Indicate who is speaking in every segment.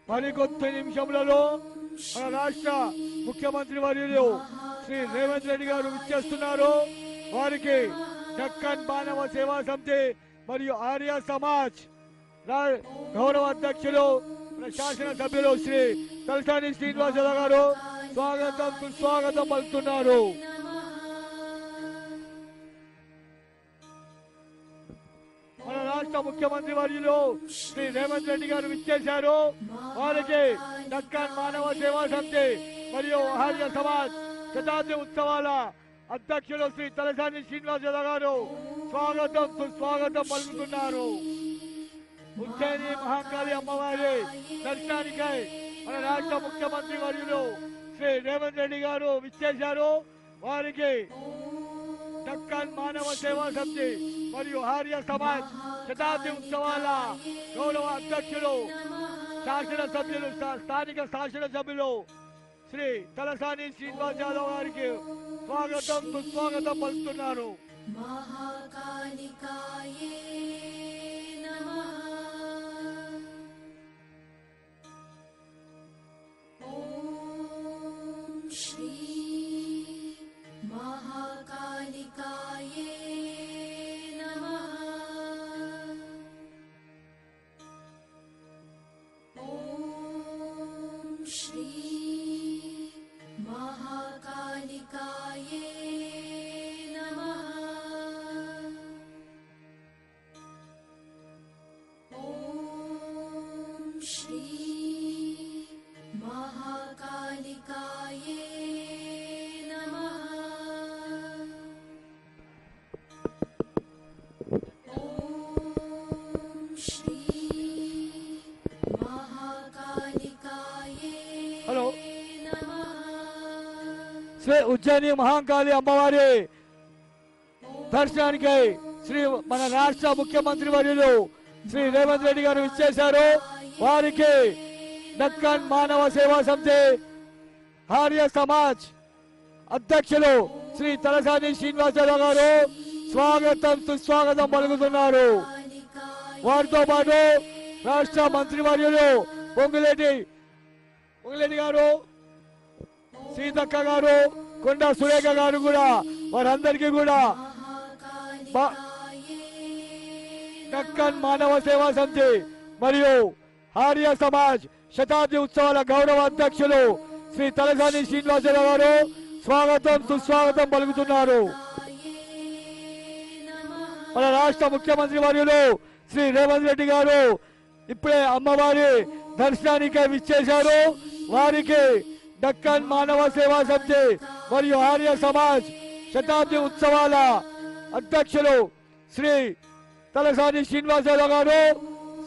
Speaker 1: మరికొద్ది నిమిషములలో మన రాష్ట్ర ముఖ్యమంత్రి వర్యులు శ్రీ రేవంత్ రెడ్డి గారు విచ్చేస్తున్నారు. వారికి దక్కన్ మానవ సేవా సమితి మరియు ఆర్య సమాజ్ గౌరవ అధ్యక్షులు శాసనసభ్యులు శ్రీ తలసాని శ్రీనివాసరావు గారు స్వాగతం సుస్వాగతం పలుకుతున్నారు. మన రాష్ట్ర ముఖ్యమంత్రి వర్యులు శ్రీ రేవంత్ రెడ్డి గారు విచ్చేశారు. వారికి దక్కన్ మానవ సేవా సమితి మరియు ఆర్య సమాజ్ శతాబ్ది ఉత్సవాల అధ్యక్షులు శ్రీ తలసాని శ్రీనివాసరావు గారు స్వాగతం సుస్వాగతం పలుకుతున్నారు. ఉజ్జయిని మహాకాళి అమ్మవారి దర్శనానికై మన రాష్ట్ర ముఖ్యమంత్రి వర్యులు శ్రీ రేవంత్ రెడ్డి గారు విచ్చేశారు. వారికి దక్కన్ మానవ సేవా సమితి మరియు ఆర్య సమాజ్ శతాబ్ది ఉత్సవాల గౌరవ అధ్యక్షులు శాసనసభ్యులు స్థానిక శాసనసభ్యులు శ్రీ తలసాని శ్రీనివాస్ యాదవ్ గారికి స్వాగతం సుస్వాగతం పలుకుతున్నారు. హలో, శ్రీ ఉజ్జయిని మహాకాళి అమ్మవారి దర్శనానికై శ్రీ మన రాష్ట్ర ముఖ్యమంత్రి వర్యులు శ్రీ రేవంత్ రెడ్డి గారు విచ్చేశారు. వారికి దక్కన్ మానవ సేవా సమితి ఆర్య సమాజ్ అధ్యక్షులు శ్రీ తలసాని శ్రీనివాసరావు గారు స్వాగతం సుస్వాగతం పలుకుతున్నారు. వారితో పాటు రాష్ట్ర మంత్రి వర్యులు పొంగులేటి గారు, సీతక్క గారు, కొండ సురేఖ గారు కూడా వారందరికీ కూడా దక్కన్ మానవ సేవా సమితి మరియు ఆర్య సమాజ్ శతాబ్ది ఉత్సవాల గౌరవ అధ్యక్షులు శ్రీ తలసాని శ్రీనివాసరావు గారు స్వాగతం సుస్వాగతం పలుకుతున్నారు. మన రాష్ట్ర ముఖ్యమంత్రి వర్యులు శ్రీ రేవంత్ రెడ్డి గారు ఇప్పుడే అమ్మవారి దర్శనానికి విచ్చేశారు. వారికి దక్కన్ మానవ సేవా సమితి మరియు ఆర్య సమాజ్ శతాబ్ది ఉత్సవాల అధ్యక్షులు శ్రీ తలసాని శ్రీనివాసరావు గారు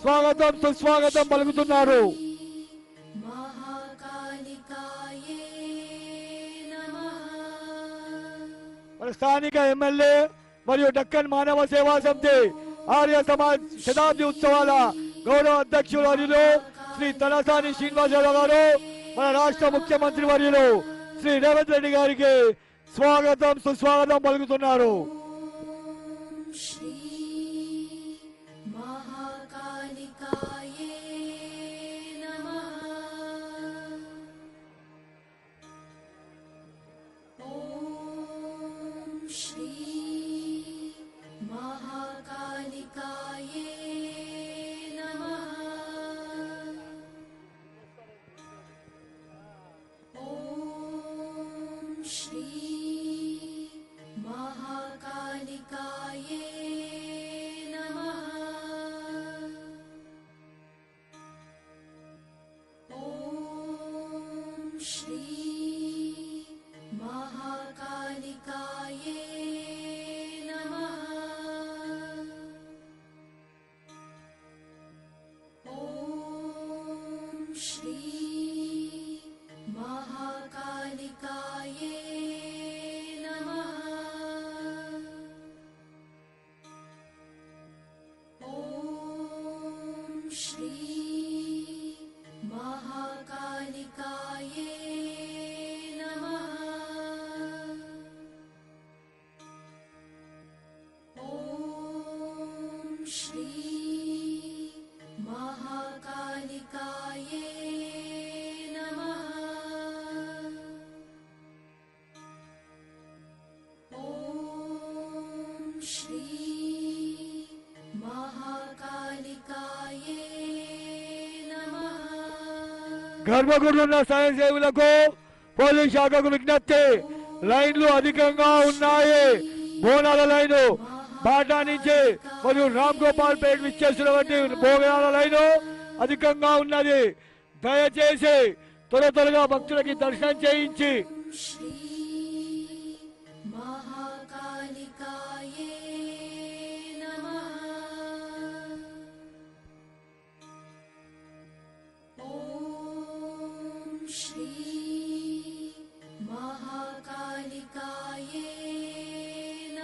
Speaker 1: స్వాగతం సుస్వాగతం పలుకుతున్నారు. మన స్థానిక ఎమ్మెల్యే మరియు దక్కన్ మానవ సేవా సమితి ఆర్య సమాజ్ శతాబ్ది ఉత్సవాల గౌరవ అధ్యక్షులు వర్యులు శ్రీ తలసాని శ్రీనివాసరావు గారు మన రాష్ట్ర ముఖ్యమంత్రి వర్యులు శ్రీ రేవంత్ రెడ్డి గారికి స్వాగతం సుస్వాగతం పలుకుతున్నారు.
Speaker 2: महाकालिकाये
Speaker 1: గర్భగుడున్న స్వయం సేవకులకు పోలీస్ శాఖకు విజ్ఞప్తి, లైన్లు అధికంగా ఉన్నాయి. బోనాల లైను బాటా నుంచి మరియు రామ్ గోపాల్ పేట విచ్చేస్తున్నటువంటి బోనాల లైను అధికంగా ఉన్నది. దయచేసి త్వరగా భక్తులకి దర్శనం చేయించి
Speaker 2: महाकालिकाये